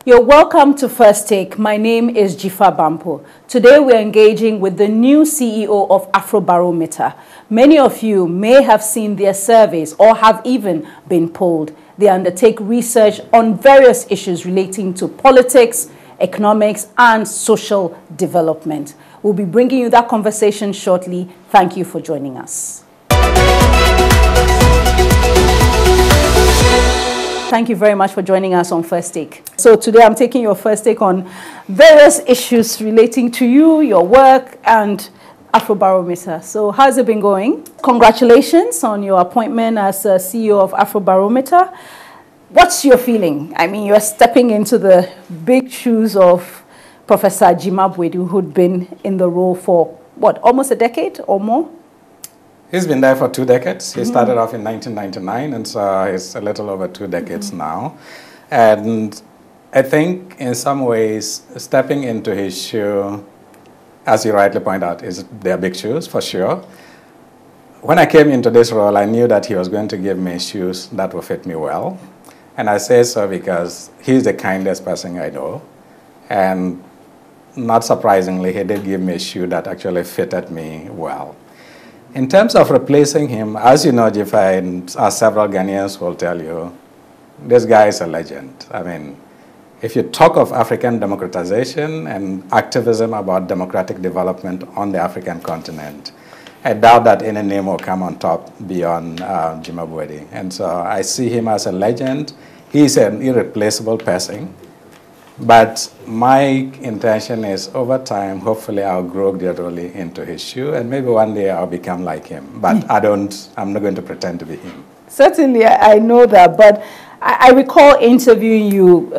You're welcome to First Take. My name is Gbeho-Bampoh. Today we're engaging with the new CEO of Afrobarometer. Many of you may have seen their surveys or have even been polled. They undertake research on various issues relating to politics, economics, and social development. We'll be bringing you that conversation shortly. Thank you for joining us. Thank you very much for joining us on First Take. So today I'm taking your first take on various issues relating to you, your work, and Afrobarometer. So how's it been going? Congratulations on your appointment as CEO of Afrobarometer. What's your feeling? I mean, you're stepping into the big shoes of Professor Gbeho-Bampoh, who'd been in the role for, what, almost a decade or more? He's been there for 2 decades. He started off in 1999, and so it's a little over 2 decades now. And I think in some ways, stepping into his shoe, as you rightly point out, they're big shoes for sure. When I came into this role, I knew that he was going to give me shoes that will fit me well. And I say so because he's the kindest person I know. And not surprisingly, he did give me a shoe that actually fitted me well. In terms of replacing him, as you know, Dzifa, and as several Ghanaians will tell you, this guy is a legend. I mean, if you talk of African democratization and activism about democratic development on the African continent, I doubt that any name will come on top beyond Gbeho-Bampoh. And so I see him as a legend. He's an irreplaceable person. But my intention is, over time, hopefully I'll grow gradually into his shoe, and maybe one day I'll become like him. But I'm not going to pretend to be him. Certainly, I know that, but I recall interviewing you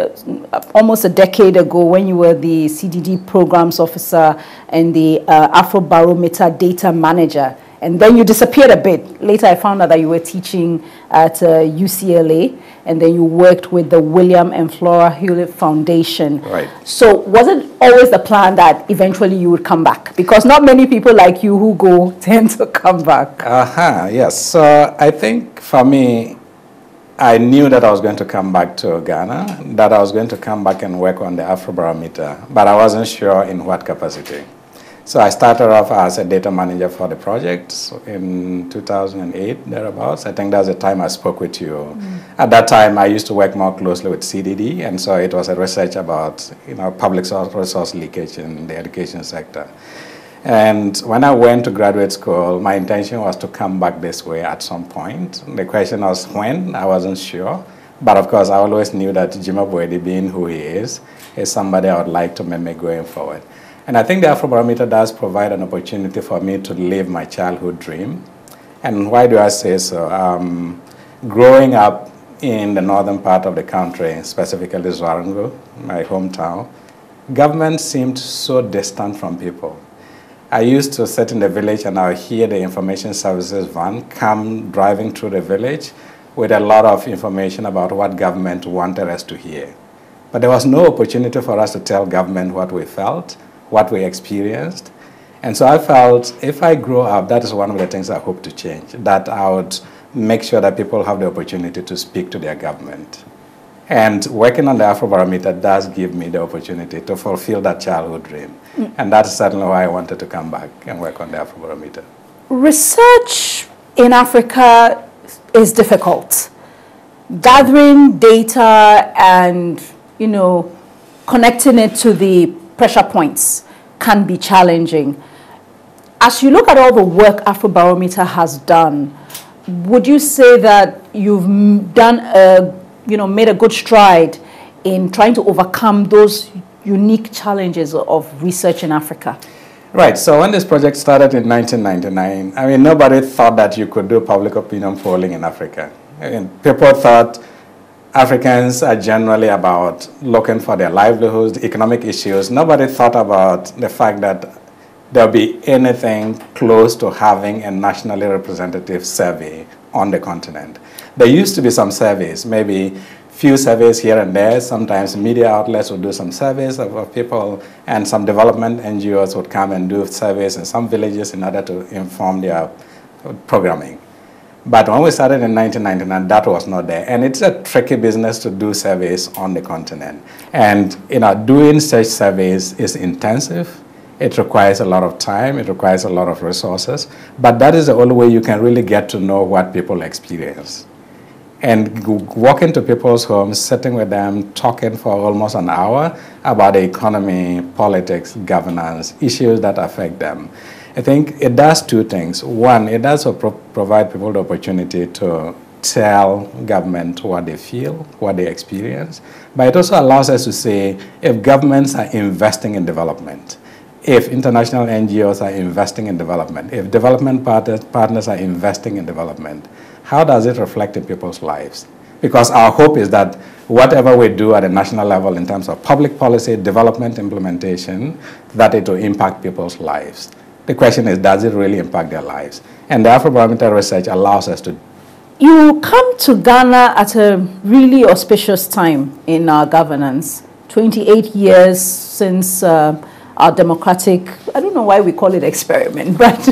almost a decade ago when you were the CDD programs officer and the Afrobarometer data manager. And then you disappeared a bit. Later, I found out that you were teaching at UCLA, and then you worked with the William and Flora Hewlett Foundation. Right. So was it always the plan that eventually you would come back? Because not many people like you who go tend to come back. Yes. So I think for me, I knew that I was going to come back to Ghana, that I was going to come back and work on the Afrobarometer, but I wasn't sure in what capacity. So I started off as a data manager for the project in 2008, thereabouts. I think that's the time I spoke with you. At that time, I used to work more closely with CDD, and so it was a research about public resource leakage in the education sector. And when I went to graduate school, my intention was to come back this way at some point. The question was when, I wasn't sure. But of course, I always knew that Gbeho-Bampoh, being who he is somebody I would like to mimic going forward. And I think the Afrobarometer does provide an opportunity for me to live my childhood dream. And why do I say so? Growing up in the northern part of the country, specifically Zwarango, my hometown, government seemed so distant from people. I used to sit in the village and I would hear the information services van come driving through the village with a lot of information about what government wanted us to hear. But there was no opportunity for us to tell government what we felt, what we experienced. And so I felt if I grow up, that is one of the things I hope to change, that I would make sure that people have the opportunity to speak to their government. And working on the Afrobarometer does give me the opportunity to fulfill that childhood dream. And that's certainly why I wanted to come back and work on the Afrobarometer. Research in Africa is difficult. Gathering data and, connecting it to the pressure points can be challenging. As you look at all the work Afrobarometer has done, would you say that you've made a good stride in trying to overcome those unique challenges of research in Africa? Right. So when this project started in 1999, I mean, nobody thought that you could do public opinion polling in Africa. I mean, people thought Africans are generally about looking for their livelihoods, the economic issues. Nobody thought about the fact that there'll be anything close to having a nationally representative survey on the continent. There used to be some surveys, maybe few surveys here and there. Sometimes media outlets would do some surveys of people, and some development NGOs would come and do surveys in some villages in order to inform their programming. But when we started in 1999, that was not there. And it's a tricky business to do surveys on the continent. And doing such surveys is intensive. It requires a lot of time. It requires a lot of resources. But that is the only way you can really get to know what people experience. And walking to people's homes, sitting with them, talking for almost an hour about the economy, politics, governance, issues that affect them. I think it does two things. One, it does provide people the opportunity to tell government what they feel, what they experience. But it also allows us to say if governments are investing in development, if international NGOs are investing in development, if development partners are investing in development, how does it reflect in people's lives? Because our hope is that whatever we do at a national level in terms of public policy, development implementation, that it will impact people's lives. The question is, does it really impact their lives? And the Afrobarometer research allows us to. You come to Ghana at a really auspicious time in our governance. 28 years since our democratic, I don't know why we call it experiment, but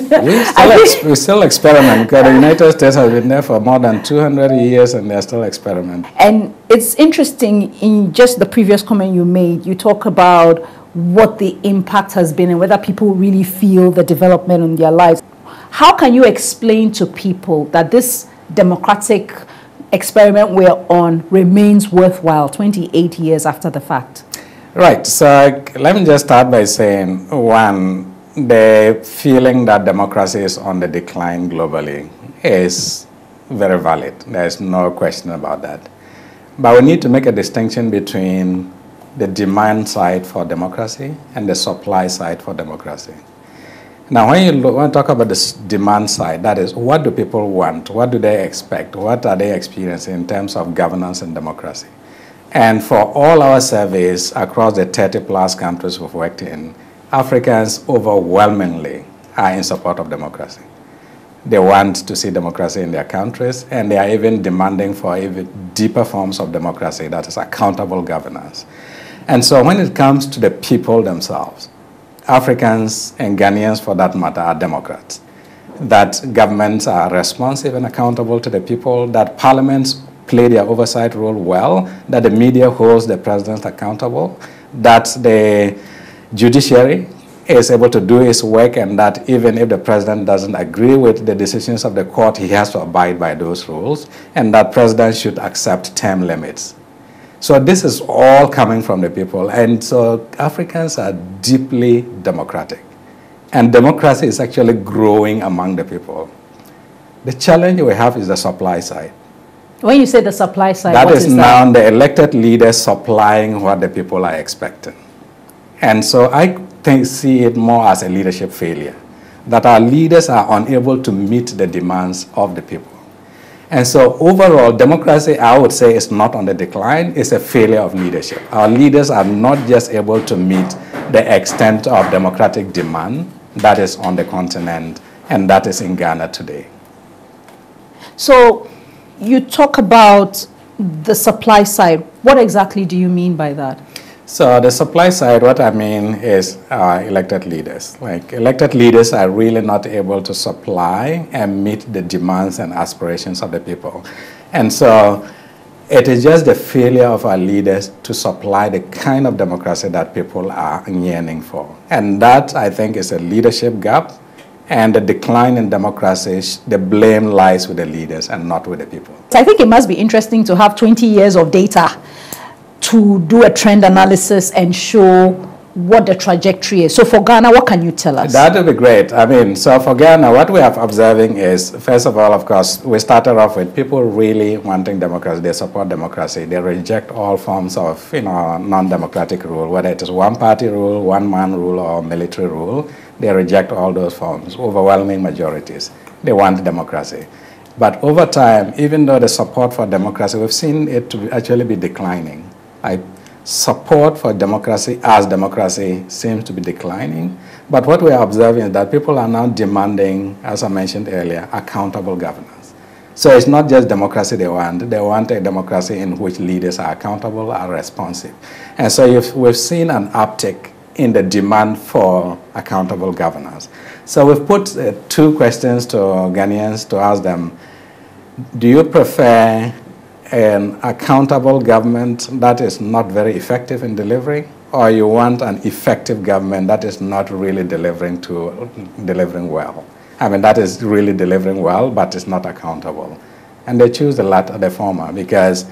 we still experiment, because the United States has been there for more than 200 years and they're still experimenting. And it's interesting, in just the previous comment you made, you talk about what the impact has been and whether people really feel the development in their lives. How can you explain to people that this democratic experiment we're on remains worthwhile 28 years after the fact? Right. So let me just start by saying, one, the feeling that democracy is on the decline globally is very valid. There's no question about that. But we need to make a distinction between the demand side for democracy and the supply side for democracy. Now, when you want to talk about the demand side, that is, what do people want? What do they expect? What are they experiencing in terms of governance and democracy? And for all our surveys across the 30-plus countries we've worked in, Africans overwhelmingly are in support of democracy. They want to see democracy in their countries, and they are even demanding for even deeper forms of democracy, that is accountable governance. And so when it comes to the people themselves, Africans and Ghanaians, for that matter, are democrats. That governments are responsive and accountable to the people, that parliaments play their oversight role well, that the media holds the president accountable, that the judiciary is able to do his work, and that even if the president doesn't agree with the decisions of the court, he has to abide by those rules, and that presidents should accept term limits. So this is all coming from the people, and so Africans are deeply democratic, and democracy is actually growing among the people. The challenge we have is the supply side. When you say the supply side, that is now the elected leaders supplying what the people are expecting. And so I see it more as a leadership failure, that our leaders are unable to meet the demands of the people. And so overall, democracy, I would say, is not on the decline. It's a failure of leadership. Our leaders are not just able to meet the extent of democratic demand that is on the continent and that is in Ghana today. So you talk about the supply side. What exactly do you mean by that? So the supply side, what I mean is elected leaders. Like, elected leaders are really not able to supply and meet the demands and aspirations of the people. And so it is just the failure of our leaders to supply the kind of democracy that people are yearning for. And that, I think, is a leadership gap. And the decline in democracy, the blame lies with the leaders and not with the people. I think it must be interesting to have 20 years of data to do a trend analysis and show what the trajectory is. So for Ghana, what can you tell us? That would be great. I mean, so for Ghana, what we are observing is, first of all, of course, we started off with people really wanting democracy. They support democracy. They reject all forms of, non-democratic rule, whether it is one-party rule, one-man rule, or military rule. They reject all those forms, overwhelming majorities. They want democracy. But over time, even though the support for democracy, we've seen it to actually be declining. Support for democracy as democracy seems to be declining. But what we are observing is that people are now demanding, as I mentioned earlier, accountable governance. So it's not just democracy they want a democracy in which leaders are accountable, are responsive. And so we've seen an uptick in the demand for accountable governance. So we've put two questions to Ghanaians to ask them, do you prefer an accountable government that is not very effective in delivering, or you want an effective government that is not really delivering well? I mean, that is really delivering well, but it's not accountable. And they choose the former, because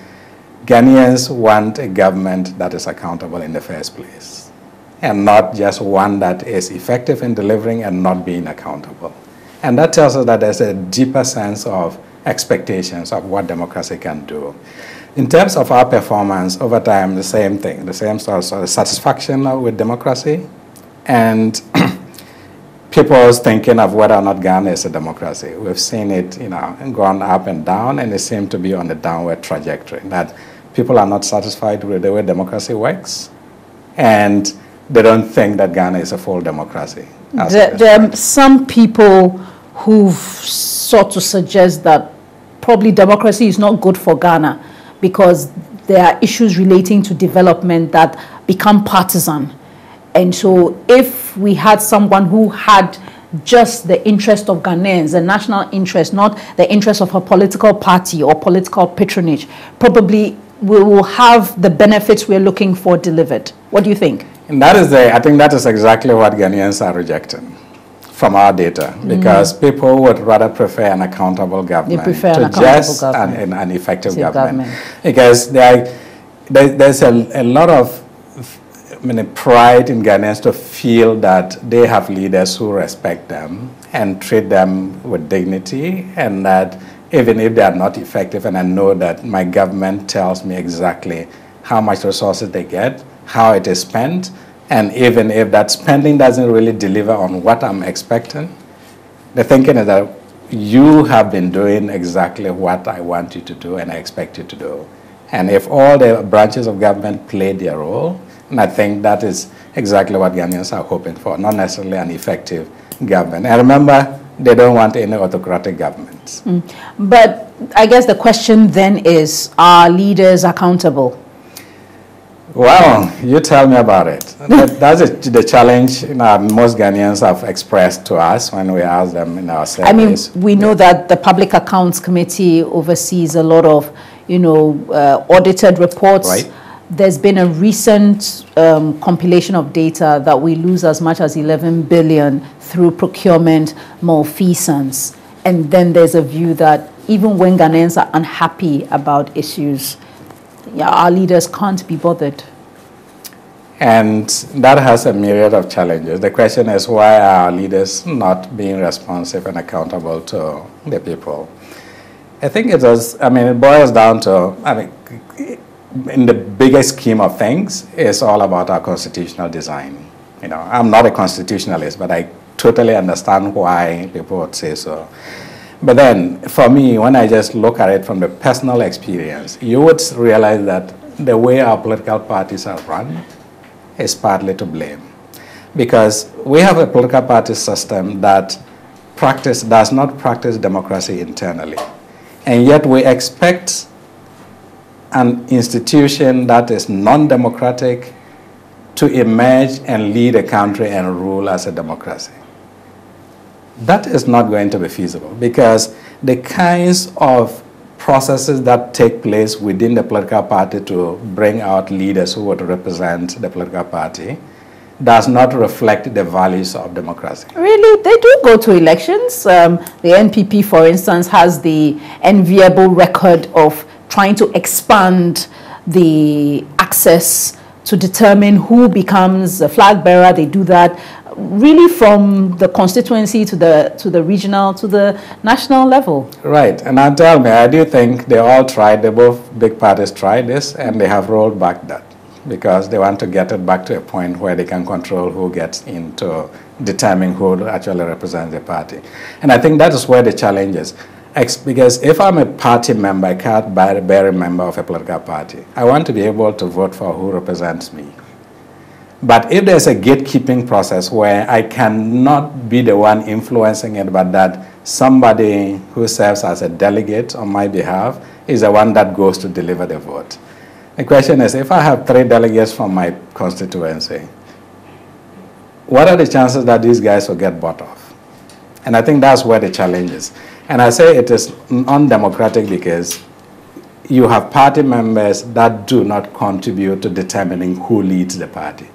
Ghanaians want a government that is accountable in the first place, and not just one that is effective in delivering and not being accountable. And that tells us that there's a deeper sense of expectations of what democracy can do. In terms of our performance over time, the same thing, the same sort of satisfaction with democracy, and people's thinking of whether or not Ghana is a democracy. We've seen it, gone up and down, and it seems to be on the downward trajectory, that people are not satisfied with the way democracy works, and they don't think that Ghana is a full democracy. There are some people who've sought to suggest that probably democracy is not good for Ghana because there are issues relating to development that become partisan. And so if we had someone who had just the interest of Ghanaians, the national interest, not the interest of a political party or political patronage, probably we will have the benefits we're looking for delivered. What do you think? And I think that is exactly what Ghanaians are rejecting from our data, because people would rather prefer an accountable government an effective government. Because there's a lot of pride in Ghanaians to feel that they have leaders who respect them and treat them with dignity, and that even if they are not effective, and I know that my government tells me exactly how much resources they get, how it is spent, and even if that spending doesn't really deliver on what I'm expecting, the thinking is that you have been doing exactly what I want you to do and I expect you to do. And if all the branches of government play their role, and I think that is exactly what Ghanaians are hoping for, not necessarily an effective government. And remember, they don't want any autocratic governments. But I guess the question then is, are leaders accountable? Well, you tell me about it. That's the challenge most Ghanaians have expressed to us when we ask them in our surveys. I mean, we know that the Public Accounts Committee oversees a lot of, audited reports. Right. There's been a recent compilation of data that we lose as much as 11 billion through procurement malfeasance. And then there's a view that even when Ghanaians are unhappy about issues, our leaders can't be bothered. And that has a myriad of challenges. The question is, why are our leaders not being responsive and accountable to the people? I think it boils down to, in the bigger scheme of things, it's all about our constitutional design. I'm not a constitutionalist, but I totally understand why people would say so. But then, for me, when I just look at it from the personal experience, you would realize that the way our political parties are run is partly to blame. Because we have a political party system that does not practice democracy internally. And yet we expect an institution that is non-democratic to emerge and lead a country and rule as a democracy. That is not going to be feasible, because the kinds of processes that take place within the political party to bring out leaders who would represent the political party does not reflect the values of democracy. Really? They do go to elections. The NPP, for instance, has the enviable record of trying to expand the access to determine who becomes a flag bearer. They do that really from the constituency to the regional to the national level. Right, and I do think they all tried, both big parties tried this, and they have rolled back that because they want to get it back to a point where they can control who gets in to determine who actually represents the party. And I think that is where the challenge is. Because if I'm a party member, I can't be a member of a political party. I want to be able to vote for who represents me. But if there's a gatekeeping process where I cannot be the one influencing it, but that somebody who serves as a delegate on my behalf is the one that goes to deliver the vote. The question is, if I have 3 delegates from my constituency, what are the chances that these guys will get bought off? And I think that's where the challenge is. And I say it is undemocratic because you have party members that do not contribute to determining who leads the party.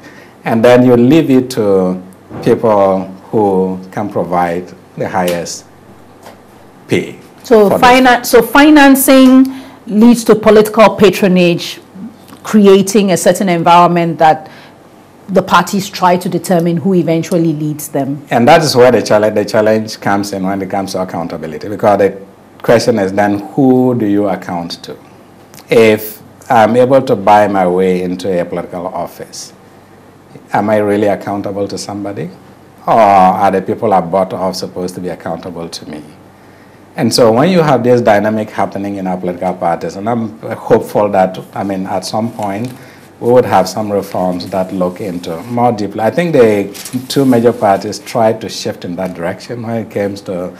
And then you leave it to people who can provide the highest pay. So, financing leads to political patronage, creating a certain environment that the parties try to determine who eventually leads them. And that is where the challenge comes in when it comes to accountability, because the question is then, who do you account to? If I'm able to buy my way into a political office, am I really accountable to somebody? Or are the people I bought off supposed to be accountable to me? And so when you have this dynamic happening in our political parties, and I'm hopeful that, at some point, we would have some reforms that look into more deeply. I think the two major parties tried to shift in that direction when it comes to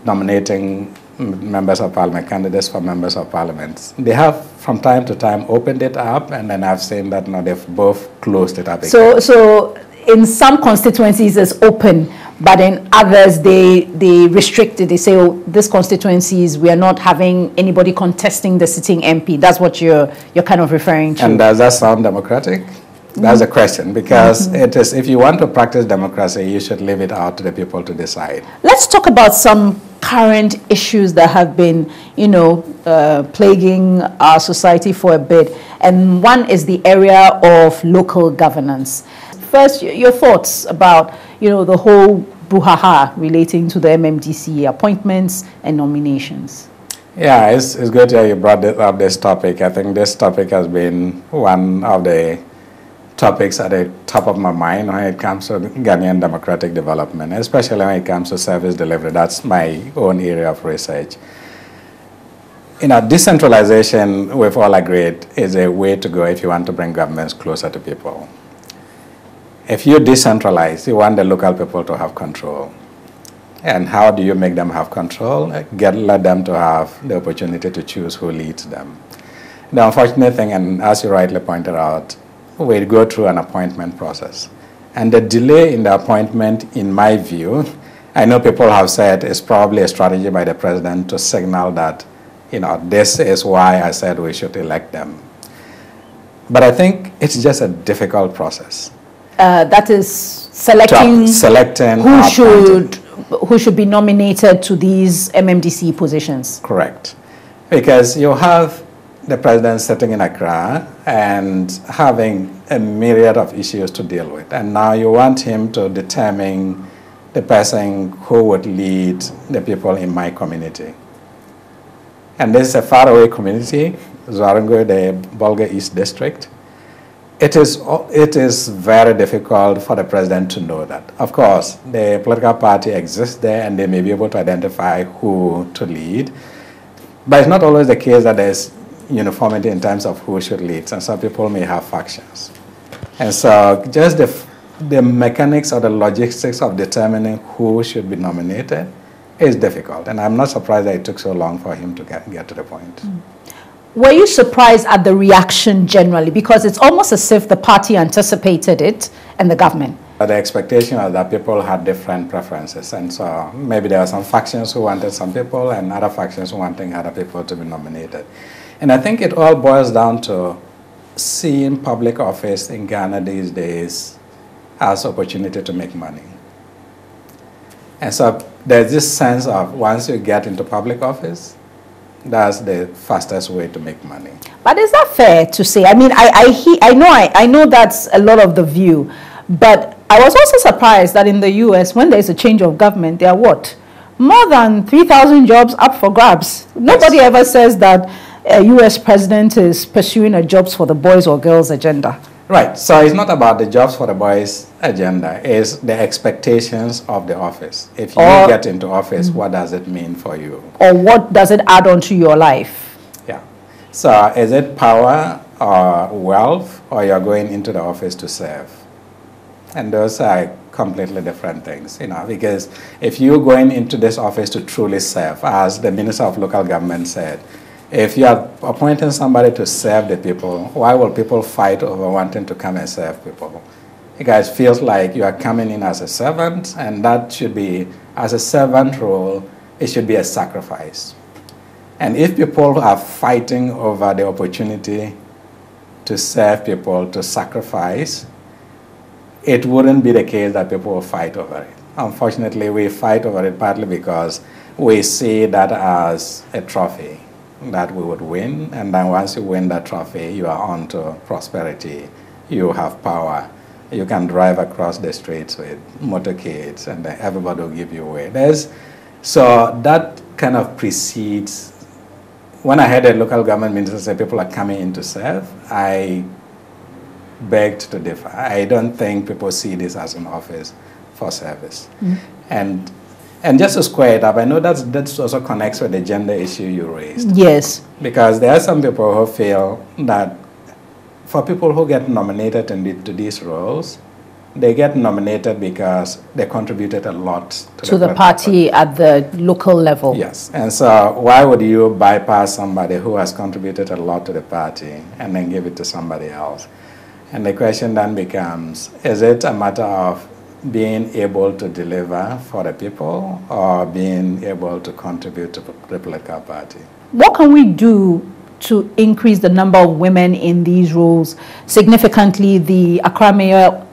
nominating members of parliament, candidates for members of parliament. They have, from time to time, opened it up, and then I've seen that now they've both closed it up again. So in some constituencies it's open, but in others they restrict it. They say, oh, this constituencies, we are not having anybody contesting the sitting MP. That's what you're kind of referring to. And does that sound democratic? That's the question, because it is, if you want to practice democracy, you should leave it out to the people to decide. Let's talk about some current issues that have been, plaguing our society for a bit. And one is the area of local governance. First, your thoughts about, the whole brouhaha relating to the MMDC appointments and nominations. Yeah, it's good that you brought up this topic. I think this topic has been one of the topics at the top of my mind when it comes to Ghanaian democratic development, especially when it comes to service delivery. That's my own area of research. Decentralization, we've all agreed, is a way to go if you want to bring governments closer to people. If you decentralize, you want the local people to have control. And how do you make them have control? Let them to have the opportunity to choose who leads them. The unfortunate thing, and as you rightly pointed out, we go through an appointment process. And the delay in the appointment, in my view, I know people have said is probably a strategy by the president to signal that, this is why I said we should elect them. But I think it's just a difficult process. That is selecting who should be nominated to these MMDC positions. Correct. Because you have the president sitting in Accra and having a myriad of issues to deal with. And now you want him to determine the person who would lead the people in my community. And this is a faraway community, Zwarongo, the Bolga East District. It is very difficult for the president to know that. Of course, the political party exists there and they may be able to identify who to lead. But it's not always the case that there's uniformity in terms of who should lead. And some people may have factions. And so just the mechanics or the logistics of determining who should be nominated is difficult. And I'm not surprised that it took so long for him to get to the point. Were you surprised at the reaction generally? Because it's almost as if the party anticipated it and the government. The expectation was that people had different preferences. And so maybe there were some factions who wanted some people and other factions wanting other people to be nominated. And I think it all boils down to seeing public office in Ghana these days as opportunity to make money. And so there's this sense of once you get into public office, that's the fastest way to make money. But is that fair to say? I know that's a lot of the view, but I was also surprised that in the US, when there's a change of government, there are what? More than 3,000 jobs up for grabs. Nobody ever says that a US president is pursuing a jobs for the boys or girls agenda. Right. So it's not about the jobs for the boys agenda. It's the expectations of the office. If you get into office, what does it mean for you? Or what does it add on to your life? Yeah. So is it power or wealth, or you're going into the office to serve? And those are completely different things, because if you're going into this office to truly serve, as the Minister of Local Government said, if you are appointing somebody to serve the people, why will people fight over wanting to come and serve people? because it feels like you are coming in as a servant, and that should be, as a servant role, it should be a sacrifice. And if people are fighting over the opportunity to serve people, to sacrifice, it wouldn't be the case that people will fight over it. Unfortunately, we fight over it partly because we see that as a trophy that we would win, and then once you win that trophy, you are on to prosperity, you have power, you can drive across the streets with motorcades, and then everybody will give you way. So that kind of precedes. When I heard a local government minister say people are coming in to serve, I begged to differ. I don't think people see this as an office for service. And just to square it up, I know that also connects with the gender issue you raised. Yes. Because there are some people who feel that for people who get nominated to these roles, they get nominated because they contributed a lot to the party at the local level. Yes. And so why would you bypass somebody who has contributed a lot to the party and then give it to somebody else? And the question then becomes, is it a matter of being able to deliver for the people or being able to contribute to the political party? What can we do to increase the number of women in these roles? Significantly, the Accra mayor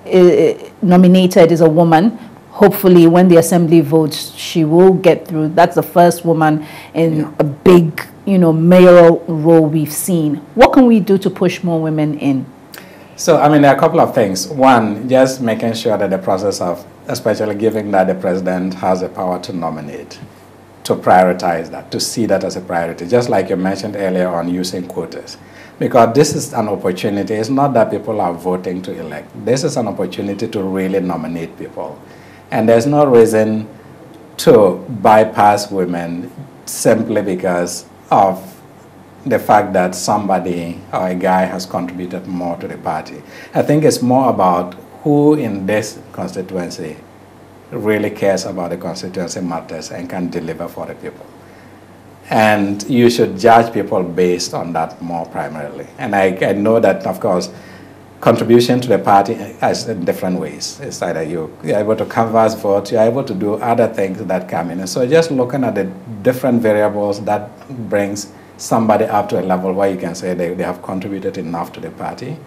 nominated is a woman. Hopefully, when the assembly votes, she will get through. That's the first woman in a big, mayoral role we've seen. What can we do to push more women in? So, I mean, there are a couple of things. One, just making sure that the process of, especially given that the president has the power to nominate, to prioritize that, to see that as a priority, just like you mentioned earlier on using quotas. Because this is an opportunity. It's not that people are voting to elect. This is an opportunity to really nominate people. And there's no reason to bypass women simply because of the fact that somebody or a guy has contributed more to the party. I think it's more about who in this constituency really cares about the constituency matters and can deliver for the people. And you should judge people based on that more primarily. And I know that, of course, contribution to the party is in different ways. It's either you're able to canvass votes, you're able to do other things that come in. And so just looking at the different variables that brings somebody up to a level where you can say they have contributed enough to the party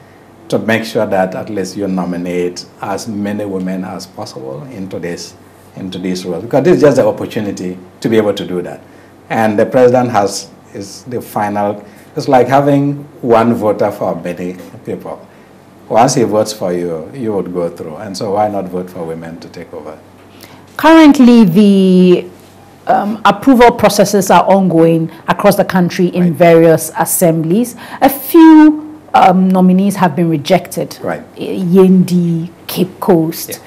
to make sure that at least you nominate as many women as possible into these roles. Because this is just the opportunity to be able to do that. And the president is the final, it's like having one voter for many people. Once he votes for you, you would go through. And so why not vote for women to take over? Currently, the approval processes are ongoing across the country in various assemblies. A few nominees have been rejected. Right. Yendi, Cape Coast. Yeah.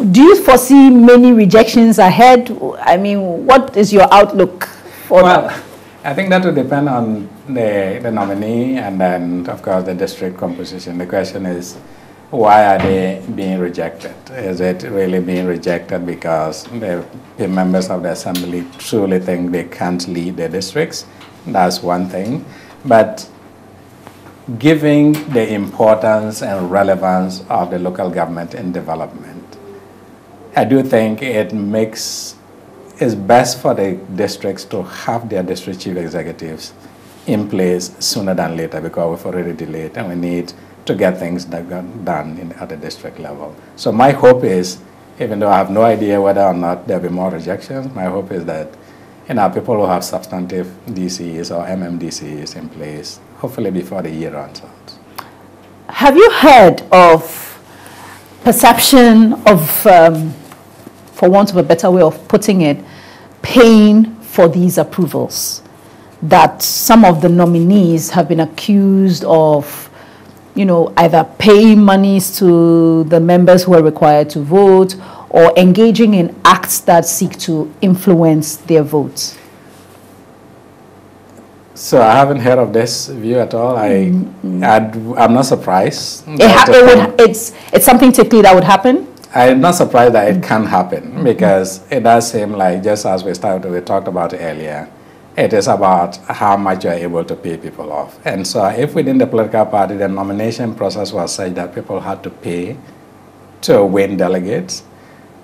Do you foresee many rejections ahead? I mean, what is your outlook for that? I think that will depend on the nominee and then, of course, the district composition. The question is, why are they being rejected? Is it really being rejected because the members of the assembly truly think they can't lead the districts? That's one thing. But giving the importance and relevance of the local government in development, I do think it's best for the districts to have their district chief executives in place sooner than later, because we've already delayed and we need to get things that got done at the district level. So my hope is, even though I have no idea whether or not there'll be more rejections, my hope is that people who have substantive DCs or MMDCs in place, hopefully before the year runs out. Have you heard of perception of, for want of a better way of putting it, paying for these approvals? That some of the nominees have been accused of either paying monies to the members who are required to vote or engaging in acts that seek to influence their votes? So I haven't heard of this view at all. I'm not surprised. It's something typically that would happen? I'm not surprised that it can happen because it does seem like, just as we talked about earlier, it is about how much you're able to pay people off. And so if within the political party, the nomination process was such that people had to pay to win delegates.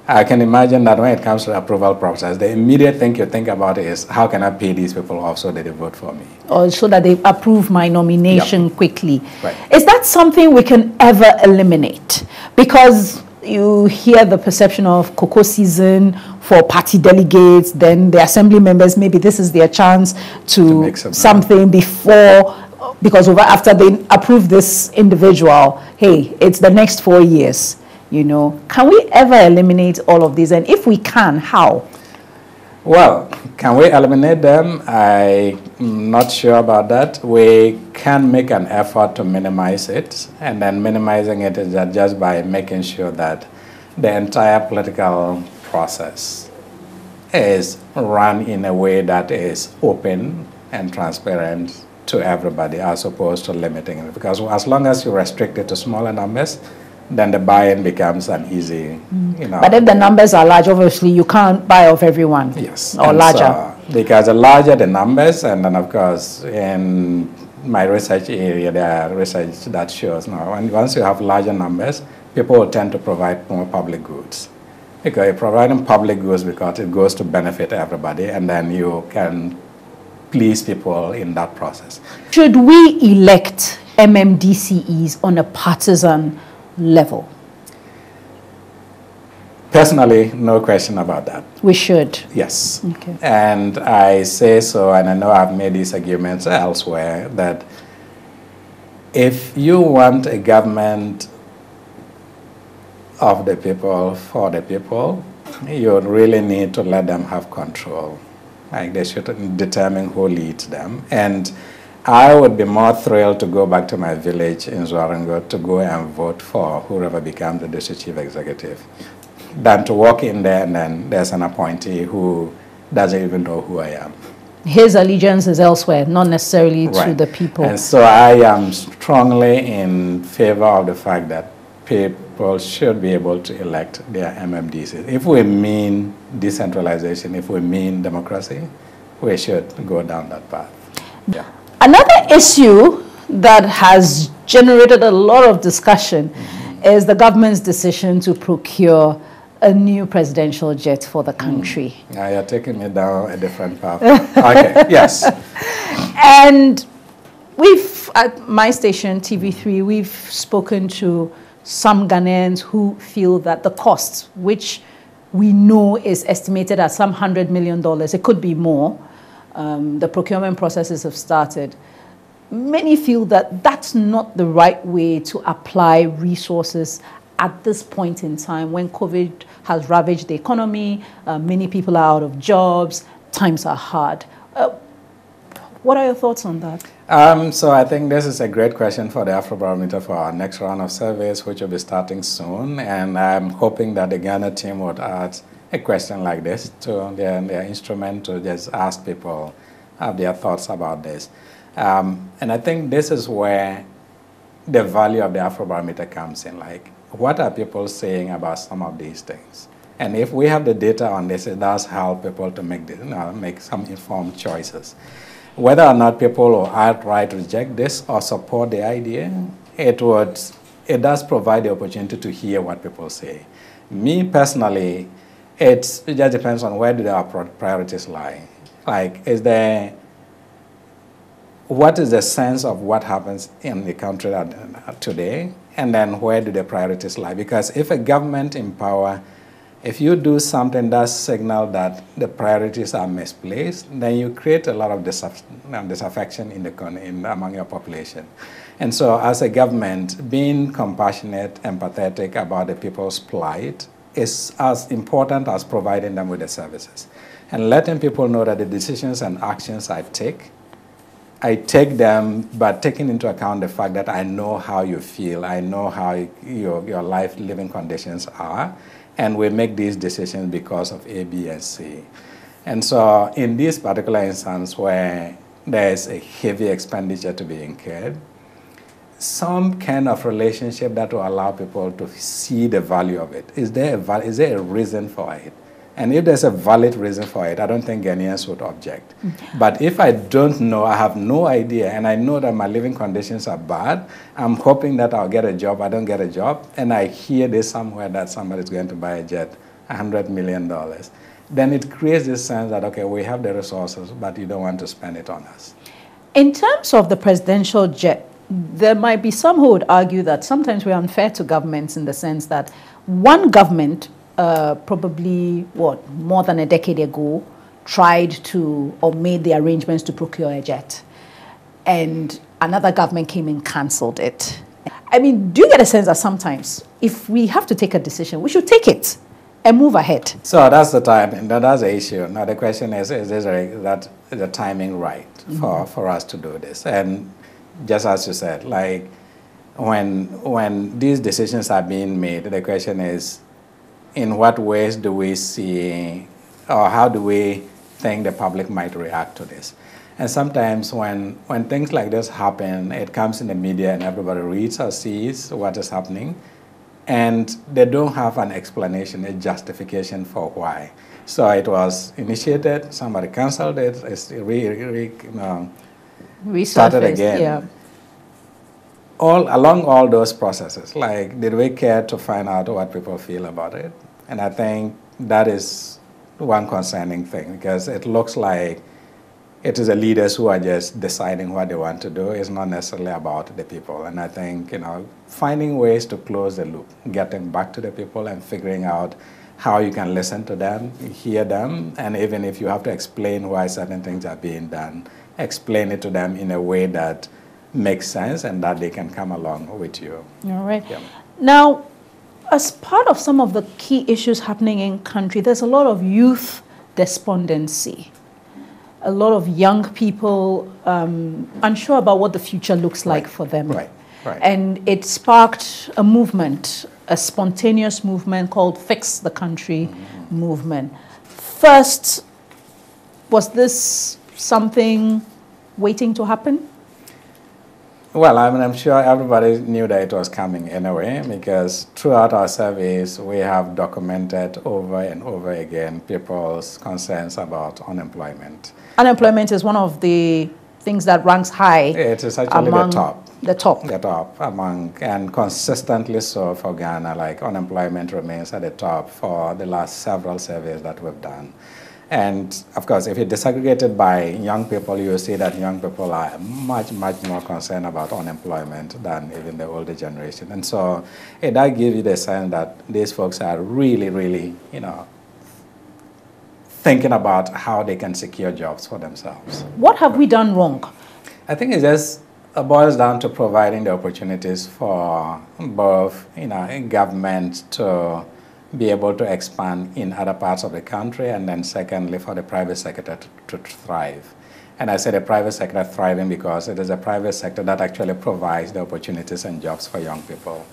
I can imagine that when it comes to the approval process, the immediate thing you think about is, how can I pay these people off so that they vote for me? Or so that they approve my nomination quickly. Right. Is that something we can ever eliminate? Because you hear the perception of cocoa season for party delegates, then the assembly members, maybe this is their chance to make something before, because after they approve this individual, hey, it's the next 4 years. You know, can we ever eliminate all of these? And if we can, how? Well, can we eliminate them? I'm not sure about that. We can make an effort to minimize it, and then minimizing it is just by making sure that the entire political process is run in a way that is open and transparent to everybody, as opposed to limiting it. Because as long as you restrict it to smaller numbers, then the buy-in becomes an easy, you know. But if the numbers are large, obviously you can't buy off everyone. Yes. Or larger. So, because the larger the numbers, and then of course in my research area, there are research that shows now, and once you have larger numbers, people will tend to provide more public goods. Because you're providing public goods because it goes to benefit everybody, and then you can please people in that process. Should we elect MMDCEs on a partisan level? Personally, no question about that. We should. Yes. Okay. And I say so, and I know I've made these arguments elsewhere, that if you want a government of the people, for the people, you really need to let them have control. Like, they should determine who leads them. And I would be more thrilled to go back to my village in Zwarango to go and vote for whoever becomes the district chief executive than to walk in there and then there's an appointee who doesn't even know who I am. His allegiance is elsewhere, not necessarily to the people. And so I am strongly in favor of the fact that people should be able to elect their MMDCs. If we mean decentralization, if we mean democracy, we should go down that path. Yeah. Another issue that has generated a lot of discussion is the government's decision to procure a new presidential jet for the country. Now you're taking me down a different path. Okay, yes. And we've, at my station, TV3, we've spoken to some Ghanaians who feel that the cost, which we know is estimated at some $100 million, it could be more, the procurement processes have started. Many feel that that's not the right way to apply resources at this point in time when COVID has ravaged the economy, many people are out of jobs, times are hard. What are your thoughts on that? So I think this is a great question for the Afrobarometer for our next round of surveys, which will be starting soon. And I'm hoping that the Ghana team would add a question like this to their instrument to just ask people their thoughts about this. And I think this is where the value of the Afrobarometer comes in. Like, what are people saying about some of these things? And if we have the data on this, it does help people to make some informed choices. Whether or not people will outright reject this or support the idea, it does provide the opportunity to hear what people say. Me personally, it just depends on where do our priorities lie. Like, what is the sense of what happens in the country today, and then where do the priorities lie? Because if a government in power, if you do something that signals that the priorities are misplaced, then you create a lot of disaffection among your population. And so as a government, being compassionate, empathetic about the people's plight is as important as providing them with the services. And letting people know that the decisions and actions I take them, but taking into account the fact that I know how you feel, I know how your life living conditions are, and we make these decisions because of A, B, and C. And so in this particular instance where there's a heavy expenditure to be incurred, some kind of relationship that will allow people to see the value of it. Is there a reason for it? And if there's a valid reason for it, I don't think Ghanaians would object. But if I don't know, I have no idea, and I know that my living conditions are bad, I'm hoping that I'll get a job, I don't get a job, and I hear this somewhere that somebody's going to buy a jet, $100 million, then it creates this sense that, okay, we have the resources, but you don't want to spend it on us. In terms of the presidential jet, there might be some who would argue that sometimes we're unfair to governments in the sense that one government probably, more than a decade ago, tried to, or made the arrangements to procure a jet. And another government came and cancelled it. I mean, do you get a sense that sometimes, if we have to take a decision, we should take it and move ahead? So that's the time, and that's the issue. Now the question is the timing right for us to do this? And just as you said, like when these decisions are being made, the question is, in what ways do we see, or how do we think the public might react to this? And sometimes when things like this happen, it comes in the media and everybody reads or sees what is happening, and they don't have an explanation, a justification for why. So it was initiated, somebody canceled it, it's started again. Yeah. Along all those processes, like, did we care to find out what people feel about it? And I think that is one concerning thing, because it looks like it is the leaders who are just deciding what they want to do. It's not necessarily about the people. And I think, finding ways to close the loop, getting back to the people and figuring out how you can listen to them, hear them, and even if you have to explain why certain things are being done, explain it to them in a way that makes sense and that they can come along with you. All right. Yeah. Now, as part of some of the key issues happening in country, there's a lot of youth despondency. A lot of young people unsure about what the future looks like for them. Right. And it sparked a movement, a spontaneous movement called Fix the Country movement. First, was this something waiting to happen? Well, I mean, I'm sure everybody knew that it was coming anyway, because throughout our surveys, we have documented over and over again people's concerns about unemployment. Unemployment is one of the things that ranks high. It is actually the top. The top. The top among, and consistently so for Ghana, like unemployment remains at the top for the last several surveys that we've done. And of course, if you disaggregate it by young people, you will see that young people are much, much more concerned about unemployment than even the older generation. And so it does give you the sense that these folks are really, really, thinking about how they can secure jobs for themselves. What have we done wrong? I think it just boils down to providing the opportunities for both, government to be able to expand in other parts of the country, and then secondly, for the private sector to thrive. And I say the private sector thriving because it is the private sector that actually provides the opportunities and jobs for young people.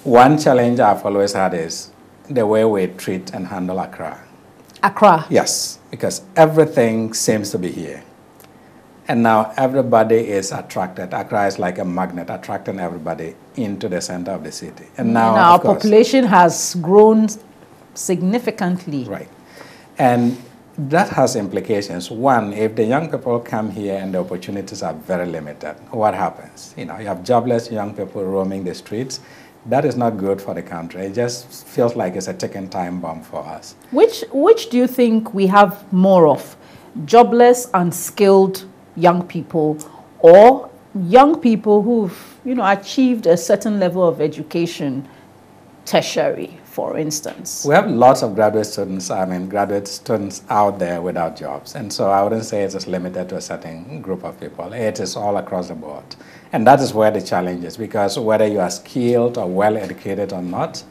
One challenge I've always had is the way we treat and handle Accra. Accra? Yes, because everything seems to be here. And now everybody is attracted. Accra is like a magnet, attracting everybody into the center of the city. And now our population has grown significantly. Right. And that has implications. One, if the young people come here and the opportunities are very limited, what happens? You have jobless young people roaming the streets. That is not good for the country. It just feels like it's a ticking time bomb for us. Which do you think we have more of? Jobless, unskilled young people, or young people who've achieved a certain level of education, tertiary, for instance? We have lots of graduate students out there without jobs. And so I wouldn't say it is limited to a certain group of people. It is all across the board. And that is where the challenge is, because whether you are skilled or well-educated or not,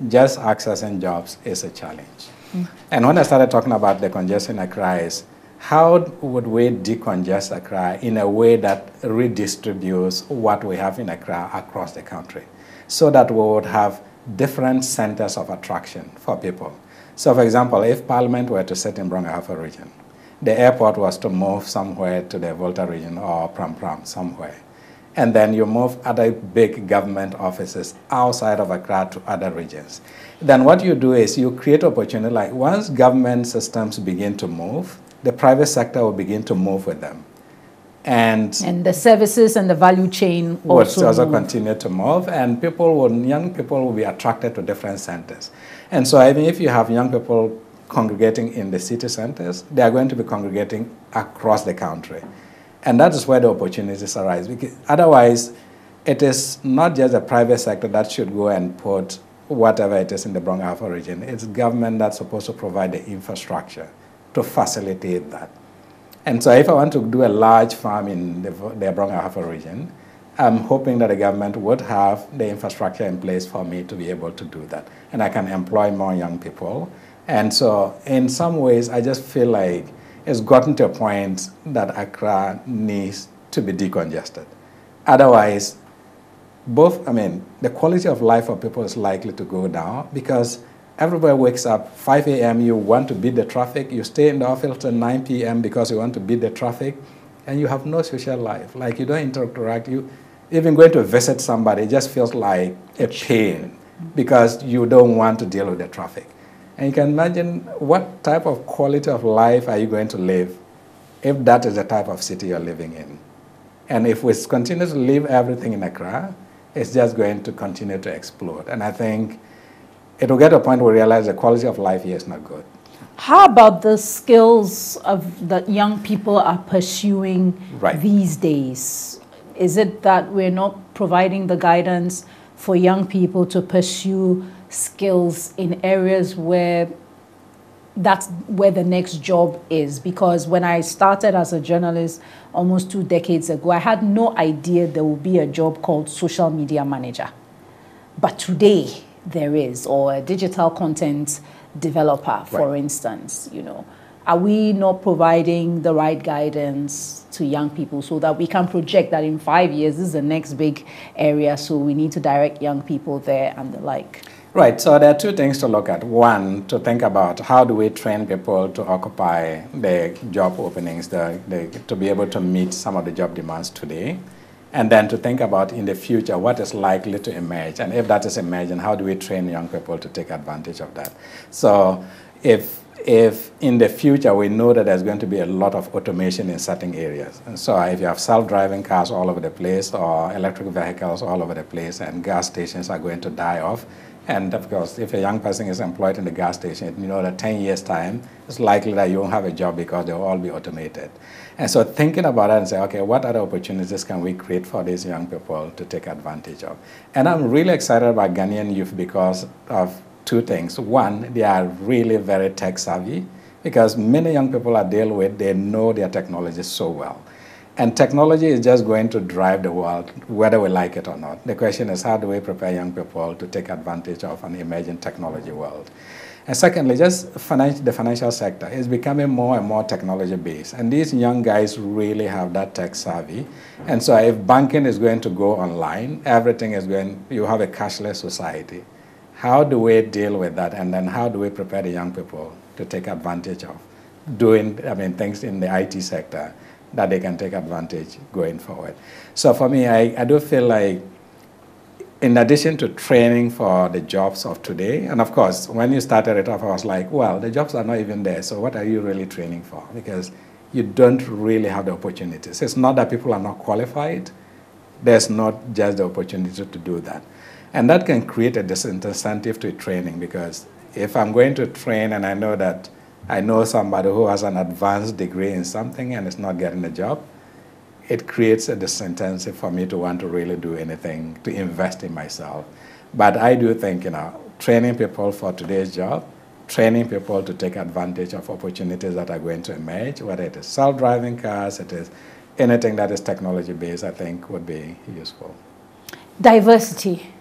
just accessing jobs is a challenge. And when I started talking about the congestion in Accra is, how would we decongest Accra in a way that redistributes what we have in Accra across the country, so that we would have different centers of attraction for people? So for example, if Parliament were to sit in Brong-Ahafo region, the airport was to move somewhere to the Volta region or Pram somewhere, and then you move other big government offices outside of Accra to other regions. Then what you do is you create opportunity, like once government systems begin to move, the private sector will begin to move with them. And the services and the value chain also continue to move, and young people will be attracted to different centers. And so I mean, if you have young people congregating in the city centers, they are going to be congregating across the country. And that is where the opportunities arise. Because otherwise, it is not just the private sector that should go and put whatever it is in the Gbeho-Bampoh region. It's government that's supposed to provide the infrastructure to facilitate that. And so if I want to do a large farm in the Gbeho-Bampoh region, I'm hoping that the government would have the infrastructure in place for me to be able to do that. And I can employ more young people. And so in some ways, I just feel like it's gotten to a point that Accra needs to be decongested. Otherwise, the quality of life for people is likely to go down because everybody wakes up 5 a.m., you want to beat the traffic, you stay in the office till 9 p.m. because you want to beat the traffic, and you have no social life. Like you don't interact, you even going to visit somebody just feels like a pain because you don't want to deal with the traffic. And you can imagine what type of quality of life are you going to live if that is the type of city you're living in. And if we continue to leave everything in Accra, it's just going to continue to explode. And I think it will get to a point where we realize the quality of life here is not good. How about the skills that young people are pursuing these days? Is it that we're not providing the guidance for young people to pursue skills in areas where that's where the next job is? Because when I started as a journalist almost 2 decades ago, I had no idea there would be a job called social media manager. But today there is, or a digital content developer, for instance. Are we not providing the right guidance to young people so that we can project that in 5 years this is the next big area, so we need to direct young people there and the like? Right, so there are 2 things to look at. One, to think about how do we train people to occupy the job openings, to be able to meet some of the job demands today. And then to think about in the future what is likely to emerge. And if that is emerging, how do we train young people to take advantage of that? So if in the future we know that there's going to be a lot of automation in certain areas. And so if you have self-driving cars all over the place or electric vehicles all over the place and gas stations are going to die off, and of course, if a young person is employed in the gas station, you know that 10 years' time, it's likely that you won't have a job because they'll all be automated. And so thinking about that and say, okay, what other opportunities can we create for these young people to take advantage of? And I'm really excited about Ghanaian youth because of 2 things. One, they are really very tech savvy because many young people I deal with, they know their technology so well. And technology is just going to drive the world, whether we like it or not. The question is, how do we prepare young people to take advantage of an emerging technology world? And secondly, just the financial sector is becoming more and more technology-based. And these young guys really have that tech savvy. And so if banking is going to go online, everything is you have a cashless society. How do we deal with that? And then how do we prepare the young people to take advantage of doing, things in the IT sector that they can take advantage going forward? So for me, I do feel like in addition to training for the jobs of today, and of course, when you started it off, I was like, well, the jobs are not even there, so what are you really training for? Because you don't really have the opportunities. It's not that people are not qualified. There's not just the opportunity to do that. And that can create a disincentive to training because if I'm going to train and I know that I know somebody who has an advanced degree in something and is not getting a job, it creates a disincentive for me to want to really do anything, to invest in myself. But I do think, training people for today's job, training people to take advantage of opportunities that are going to emerge, whether it is self-driving cars, it is anything that is technology-based, I think would be useful. Diversity.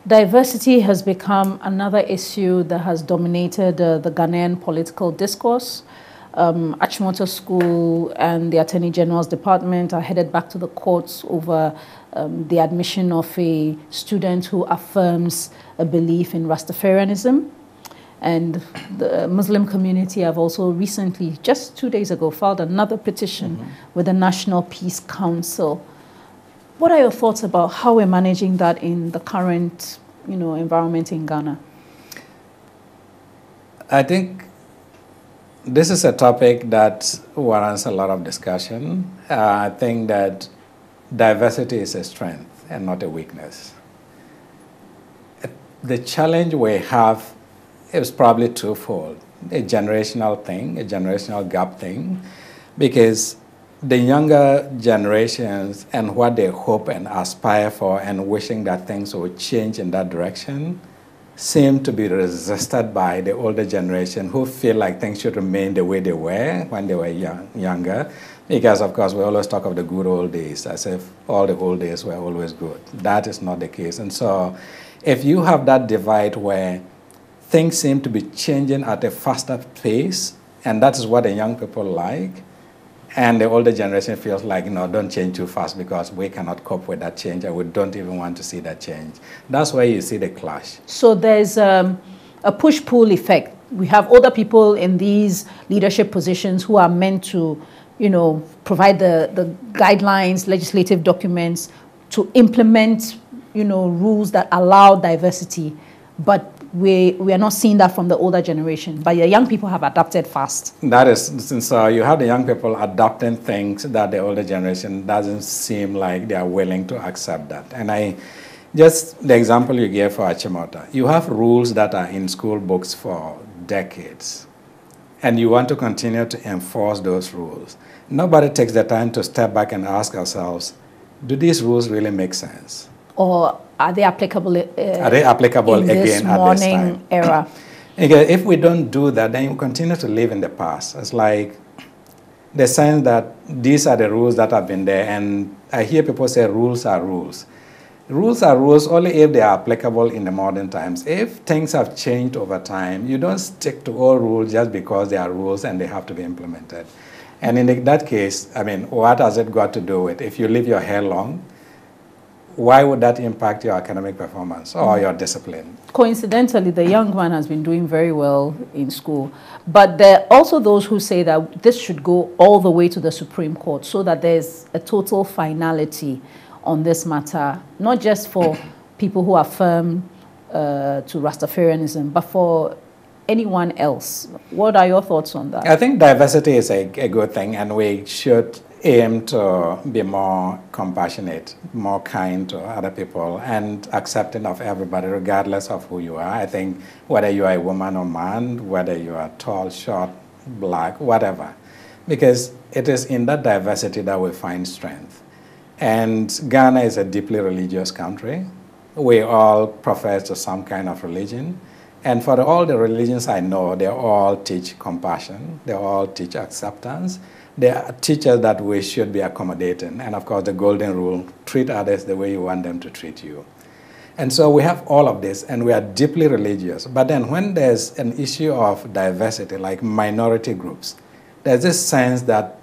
Diversity has become another issue that has dominated the Ghanaian political discourse. Achimota School and the Attorney General's Department are headed back to the courts over the admission of a student who affirms a belief in Rastafarianism. And the Muslim community have also recently, just 2 days ago, filed another petition with the National Peace Council. What are your thoughts about how we're managing that in the current, environment in Ghana? I think this is a topic that warrants a lot of discussion. I think that diversity is a strength and not a weakness. The challenge we have is probably twofold: a generational thing, a generational gap thing, because the younger generations and what they hope and aspire for and wishing that things will change in that direction seem to be resisted by the older generation, who feel like things should remain the way they were when they were younger. Because, of course, we always talk of the good old days, as if all the old days were always good. That is not the case. And so if you have that divide where things seem to be changing at a faster pace, and that is what the young people like, and the older generation feels like, don't change too fast because we cannot cope with that change, and we don't even want to see that change. That's where you see the clash. So there's a push-pull effect. We have older people in these leadership positions who are meant to, provide the guidelines, legislative documents to implement, rules that allow diversity. But we are not seeing that from the older generation, but the young people have adapted fast. That is, since you have the young people adopting things that the older generation doesn't seem like they are willing to accept that. And the example you gave for Achimota, you have rules that are in school books for decades, and you want to continue to enforce those rules. Nobody takes the time to step back and ask ourselves, do these rules really make sense? Or are they applicable? Are they applicable in again this at this time? morning era? If we don't do that, then you continue to live in the past. It's like the sense that these are the rules that have been there, and I hear people say rules are rules. Rules are rules only if they are applicable in the modern times. If things have changed over time, you don't stick to all rules just because they are rules and they have to be implemented. And in that case, what has it got to do with if you leave your hair long? Why would that impact your academic performance or your discipline? Coincidentally, the young man has been doing very well in school. But there are also those who say that this should go all the way to the Supreme Court so that there's a total finality on this matter, not just for people who are firm to Rastafarianism, but for anyone else. What are your thoughts on that? I think diversity is a good thing, and we should aim to be more compassionate, more kind to other people, and accepting of everybody, regardless of who you are. I think whether you are a woman or man, whether you are tall, short, black, whatever, because it is in that diversity that we find strength. And Ghana is a deeply religious country. We all profess to some kind of religion. And for all the religions I know, they all teach compassion. They all teach acceptance. They teach us that we should be accommodating. And of course, the golden rule, treat others the way you want them to treat you. And so we have all of this, and we are deeply religious. But then when there's an issue of diversity, like minority groups, there's this sense that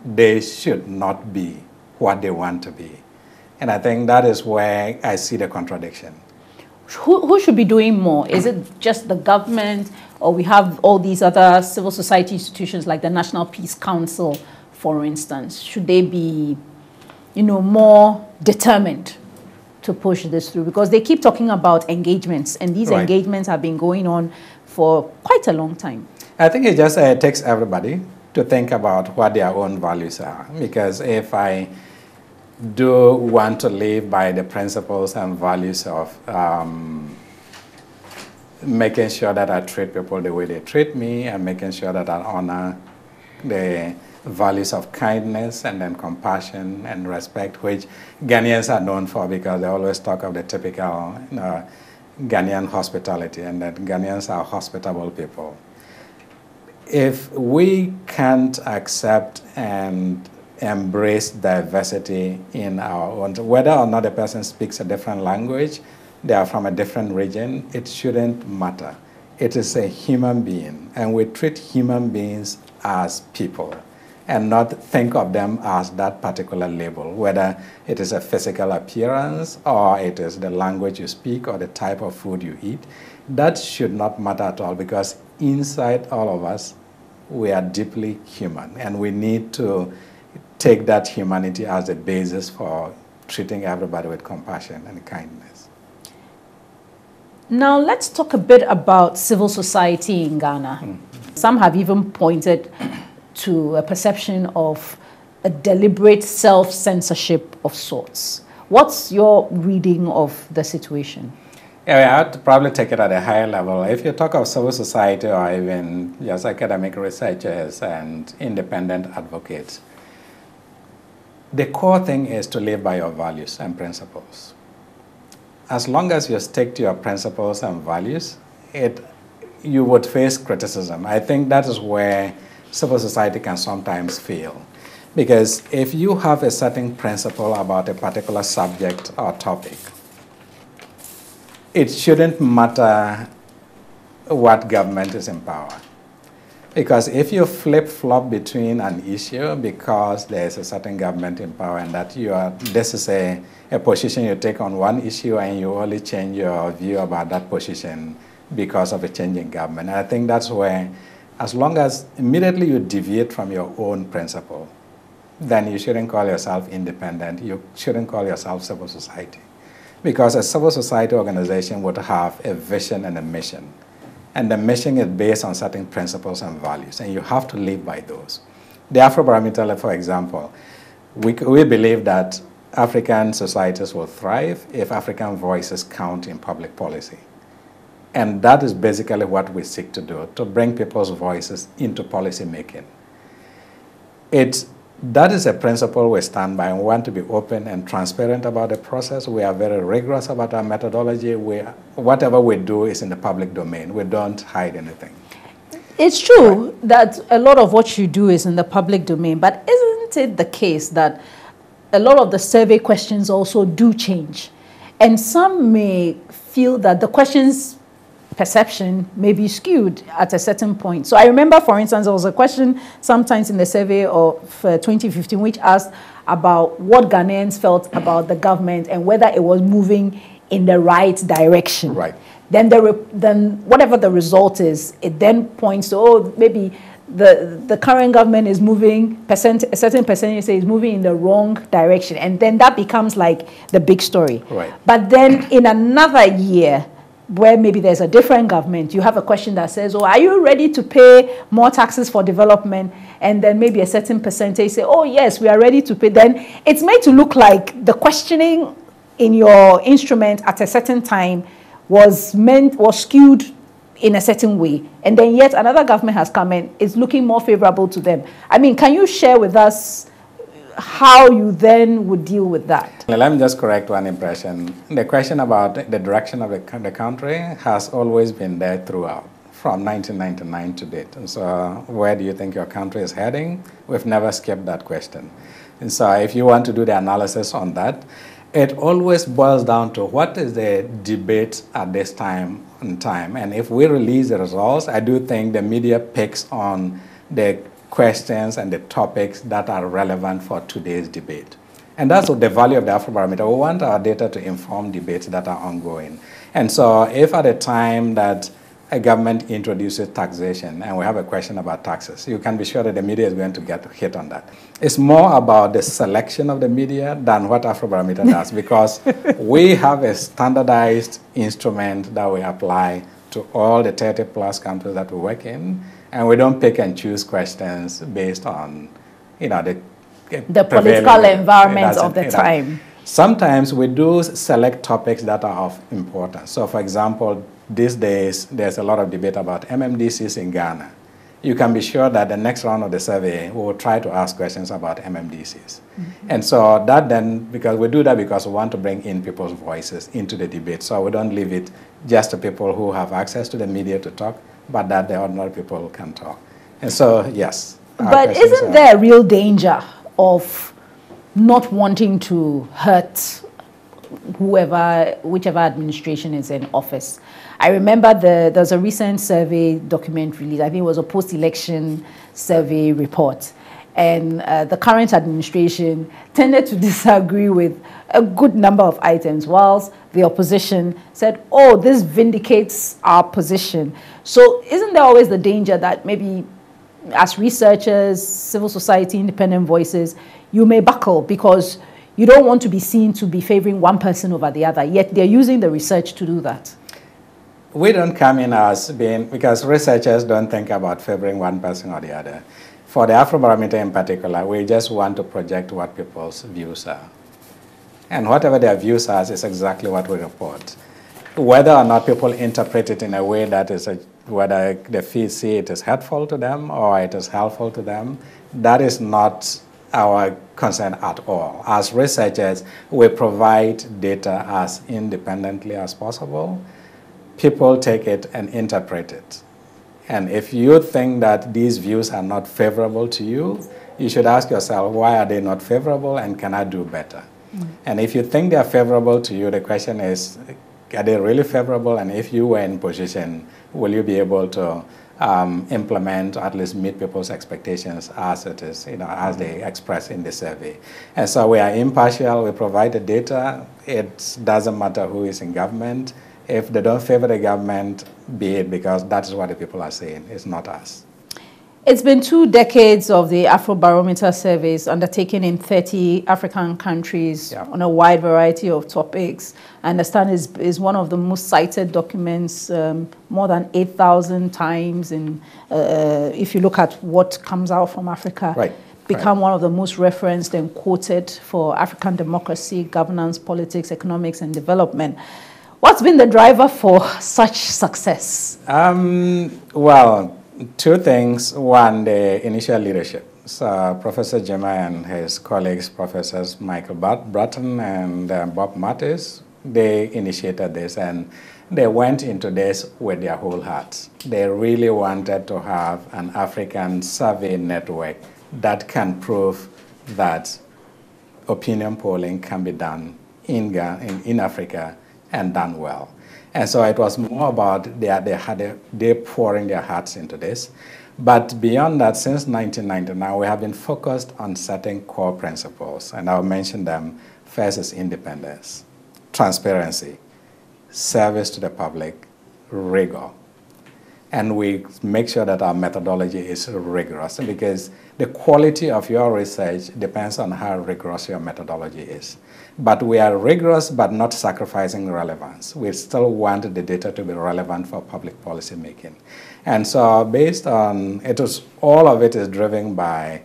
they should not be what they want to be. And I think that is where I see the contradiction. Who should be doing more? Is it just the government, or we have all these other civil society institutions like the National Peace Council, for instance? Should they be, more determined to push this through? Because they keep talking about engagements, and these engagements have been going on for quite a long time. I think it just takes everybody to think about what their own values are. Because if I do want to live by the principles and values of making sure that I treat people the way they treat me, and making sure that I honor the values of kindness and then compassion and respect, which Ghanaians are known for, because they always talk of the typical Ghanaian hospitality, and that Ghanaians are hospitable people. If we can't accept and embrace diversity in our own, whether or not a person speaks a different language, they are from a different region, it shouldn't matter. It is a human being, and we treat human beings as people and not think of them as that particular label, whether it is a physical appearance or it is the language you speak or the type of food you eat. That should not matter at all, because inside all of us, we are deeply human, and we need to take that humanity as a basis for treating everybody with compassion and kindness. Now let's talk a bit about civil society in Ghana. Some have even pointed to a perception of a deliberate self-censorship of sorts. What's your reading of the situation? Yeah, I have to probably take it at a higher level. If you talk of civil society or even just academic researchers and independent advocates, the core thing is to live by your values and principles. As long as you stick to your principles and values, you would face criticism. I think that is where civil society can sometimes fail. Because if you have a certain principle about a particular subject or topic, it shouldn't matter what government is in power. Because if you flip-flop between an issue because there is a certain government in power and that this is a position you take on one issue and you only change your view about that position because of a change in government. And I think that's where, as long as immediately you deviate from your own principle, then you shouldn't call yourself independent. You shouldn't call yourself civil society. Because a civil society organization would have a vision and a mission. And the mission is based on certain principles and values, and you have to live by those. The Afrobarometer, for example, we believe that African societies will thrive if African voices count in public policy. And that is basically what we seek to do, to bring people's voices into policy making. That is a principle we stand by, and we want to be open and transparent about the process. We are very rigorous about our methodology. Whatever we do is in the public domain. We don't hide anything. It's true that a lot of what you do is in the public domain, but isn't it the case that a lot of the survey questions also do change? And some may feel that the questions perception may be skewed at a certain point. So I remember, for instance, there was a question sometimes in the survey of 2015 which asked about what Ghanaians felt about the government and whether it was moving in the right direction. Right. Then whatever the result is, it then points to, maybe the current government is moving, a certain percentage say is moving in the wrong direction. And then that becomes like the big story. Right. But then in another year, where maybe there's a different government, you have a question that says, are you ready to pay more taxes for development? And then maybe a certain percentage say, yes, we are ready to pay. Then it's made to look like the questioning in your instrument at a certain time was skewed in a certain way. And then yet another government has come and is looking more favorable to them. I mean, can you share with us how you then would deal with that? Let me just correct one impression. The question about the direction of the country has always been there throughout, from 1999 to date. And so where do you think your country is heading? We've never skipped that question. And so if you want to do the analysis on that, it always boils down to what is the debate at this time in time. And if we release the results, I do think the media picks on the questions and the topics that are relevant for today's debate. And that's the value of the Afrobarometer. We want our data to inform debates that are ongoing. And so if at a time that a government introduces taxation and we have a question about taxes, you can be sure that the media is going to get hit on that. It's more about the selection of the media than what Afrobarometer does, because we have a standardized instrument that we apply to all the 30+ countries that we work in, and we don't pick and choose questions based on, the political environment of the time. Sometimes we do select topics that are of importance. So, for example, these days, there's a lot of debate about MMDCs in Ghana. You can be sure that the next round of the survey, we will try to ask questions about MMDCs. And so that then, because we do that because we want to bring in people's voices into the debate. So we don't leave it just to people who have access to the media to talk, but that the ordinary people can talk. And so, yes. But isn't there a real danger of not wanting to hurt whichever administration is in office? I remember there's a recent survey document released. I think it was a post-election survey report. And the current administration tended to disagree with a good number of items, whilst the opposition said, this vindicates our position. So isn't there always the danger that maybe as researchers, civil society, independent voices, you may buckle because You don't want to be seen to be favoring one person over the other, yet they're using the research to do that. We don't come in as being, because researchers don't think about favoring one person or the other. For the Afrobarometer in particular, we just want to project what people's views are. And whatever their views are is exactly what we report. Whether or not people interpret it in a way that is, whether they see it as hurtful to them or it is helpful to them, that is not our concern at all. As researchers, we provide data as independently as possible. People take it and interpret it. And if you think that these views are not favorable to you, you should ask yourself, why are they not favorable and can I do better? And if you think they are favorable to you, the question is, are they really favorable? And if you were in position, will you be able to implement or at least meet people's expectations as it is, as they express in the survey? And so we are impartial, we provide the data. It doesn't matter who is in government. If they don't favor the government, be it because that is what the people are saying, it's not us. It's been 2 decades of the Afrobarometer surveys undertaken in 30 African countries on a wide variety of topics. I understand is one of the most cited documents, more than 8,000 times. And if you look at what comes out from Africa, become one of the most referenced and quoted for African democracy, governance, politics, economics, and development. What's been the driver for such success? Well, 2 things. One, the initial leadership. So Professor Jima and his colleagues, Professors Michael Bratton and Bob Mattis, they initiated this and they went into this with their whole hearts. They really wanted to have an African survey network that can prove that opinion polling can be done in Africa and done well. And so it was more about they pouring their hearts into this. But beyond that, since 1999, we have been focused on certain core principles, and I'll mention them. First is independence, transparency, service to the public, rigor. And we make sure that our methodology is rigorous, because the quality of your research depends on how rigorous your methodology is. But we are rigorous, but not sacrificing relevance. We still want the data to be relevant for public policy making. And so based on, all of it is driven by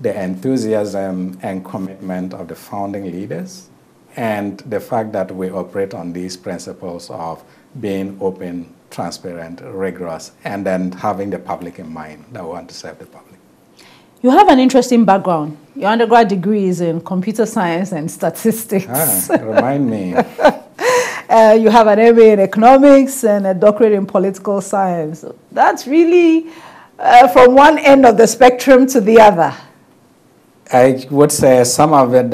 the enthusiasm and commitment of the founding leaders and the fact that we operate on these principles of being open, transparent, rigorous, and then having the public in mind, that we want to serve the public. You have an interesting background. Your undergrad degree is in computer science and statistics. Remind me. You have an MA in economics and a doctorate in political science. That's really from one end of the spectrum to the other. I would say some of it,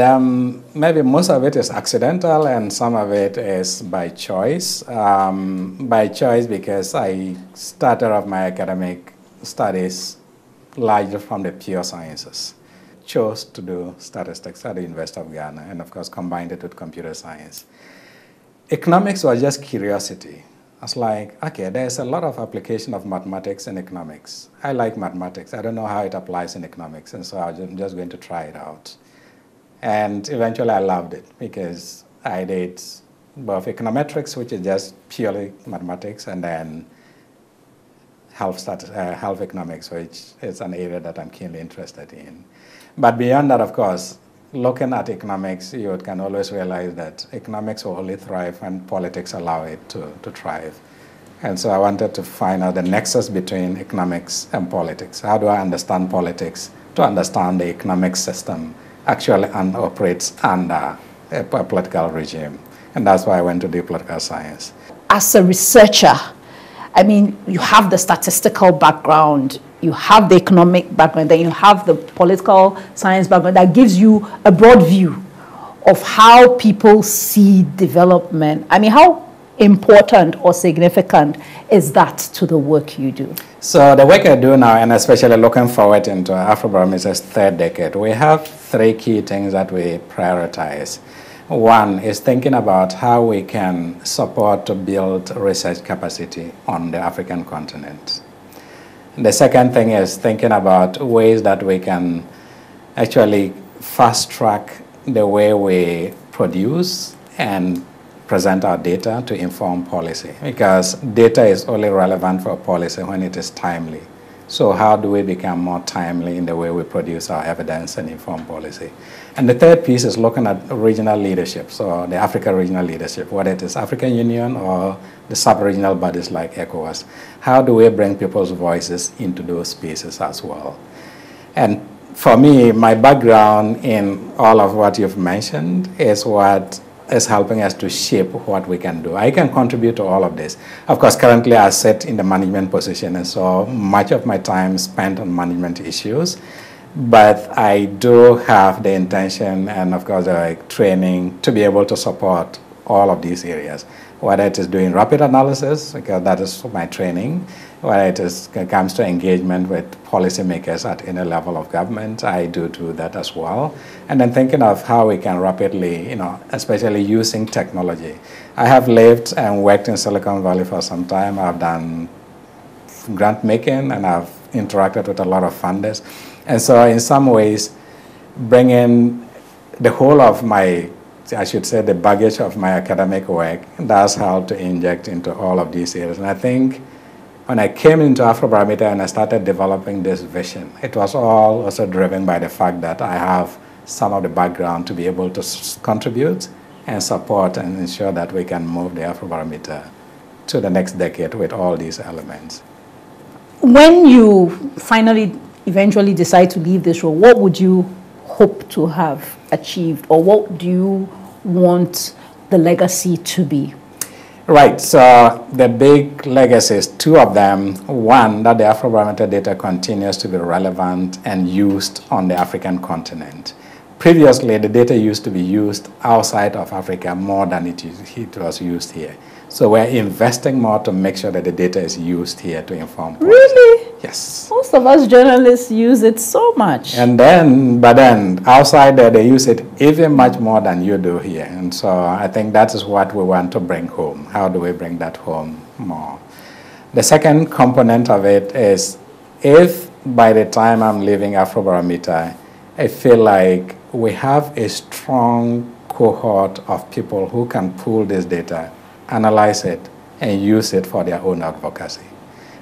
maybe most of it is accidental and some of it is by choice. By choice because I started off my academic studies largely from the pure sciences. Chose to do statistics at the University of Ghana and of course combined it with computer science. Economics was just curiosity. I was like, okay, there's a lot of application of mathematics in economics. I like mathematics. I don't know how it applies in economics, and so I'm just going to try it out. And eventually I loved it because I did both econometrics, which is just purely mathematics, and then health economics, which is an area that I'm keenly interested in. But beyond that, of course, looking at economics, you can always realize that economics will only thrive when politics allow it to thrive. And so I wanted to find out the nexus between economics and politics. How do I understand politics to understand the economic system actually operates under a political regime? And that's why I went to do political science. As a researcher, I mean, you have the statistical background, you have the economic background, then you have the political science background that gives you a broad view of how people see development. I mean, how important or significant is that to the work you do? So the work I do now, and especially looking forward into Afrobarometer's 3rd decade, we have 3 key things that we prioritize. One is thinking about how we can support to build research capacity on the African continent. The second thing is thinking about ways that we can actually fast track the way we produce and present our data to inform policy, because data is only relevant for policy when it is timely. So how do we become more timely in the way we produce our evidence and inform policy? And the third piece is looking at regional leadership, so the Africa regional leadership, whether it is African Union or the sub-regional bodies like ECOWAS. How do we bring people's voices into those spaces as well? And for me, my background in all of what you've mentioned is what is helping us to shape what we can do. I can contribute to all of this. Of course, currently I sit in the management position, and so much of my time is spent on management issues. But I do have the intention and, of course, training to be able to support all of these areas, whether it is doing rapid analysis, because that is my training, whether it comes to engagement with policymakers at any level of government, I do that as well. And then thinking of how we can rapidly, especially using technology. I have lived and worked in Silicon Valley for some time. I've done grant making, and I've interacted with a lot of funders. And so in some ways, bringing the whole of my, I should say, the baggage of my academic work does help to inject into all of these areas. And I think when I came into Afrobarometer and I started developing this vision, it was all also driven by the fact that I have some of the background to be able to contribute and support and ensure that we can move the Afrobarometer to the next decade with all these elements. When you finally eventually decide to leave this role, what would you hope to have achieved, or what do you want the legacy to be? Right, so the big legacies, two of them. One, that the Afrobarometer data continues to be relevant and used on the African continent. Previously, the data used to be used outside of Africa more than it was used here. So we're investing more to make sure that the data is used here to inform policy. Really? Yes. Most of us journalists use it so much. But then outside there, they use it even much more than you do here. And so I think that is what we want to bring home. How do we bring that home more? The second component of it is, if by the time I'm leaving Afrobarometer, I feel like we have a strong cohort of people who can pull this data, analyze it, and use it for their own advocacy.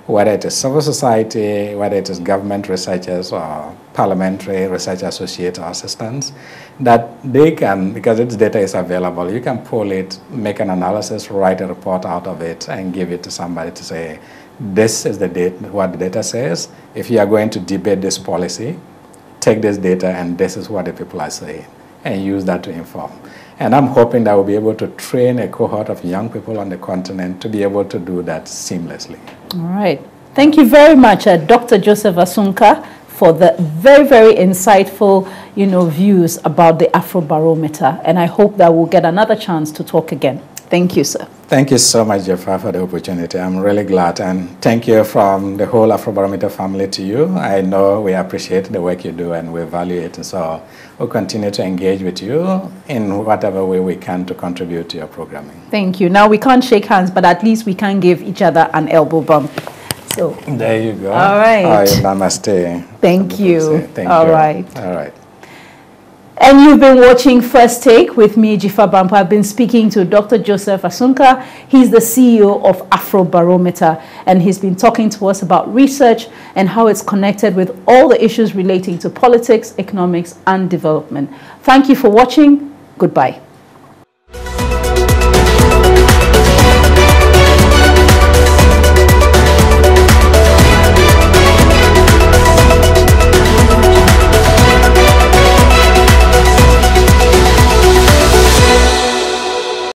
Whether it is civil society, whether it is government researchers or parliamentary research associates or assistants, that they can, because its data is available, you can pull it, make an analysis, write a report out of it, and give it to somebody to say, this is the data, what the data says. If you are going to debate this policy, take this data, and this is what the people are saying, and use that to inform. And I'm hoping that we'll be able to train a cohort of young people on the continent to be able to do that seamlessly. All right. Thank you very much, Dr. Joseph Asunka, for the very, very insightful, views about the Afrobarometer. And I hope that we'll get another chance to talk again. Thank you, sir. Thank you so much, Dzifa, for the opportunity. I'm really glad. And thank you from the whole Afrobarometer family to you. I know we appreciate the work you do and we value it. And so we'll continue to engage with you in whatever way we can to contribute to your programming. Thank you. Now, we can't shake hands, but at least we can give each other an elbow bump. So there you go. All right. Namaste. Thank you. Thank you. All right. All right. And you've been watching First Take with me, Dzifa. I've been speaking to Dr. Joseph Asunka. He's the CEO of Afrobarometer, and he's been talking to us about research and how it's connected with all the issues relating to politics, economics, and development. Thank you for watching. Goodbye.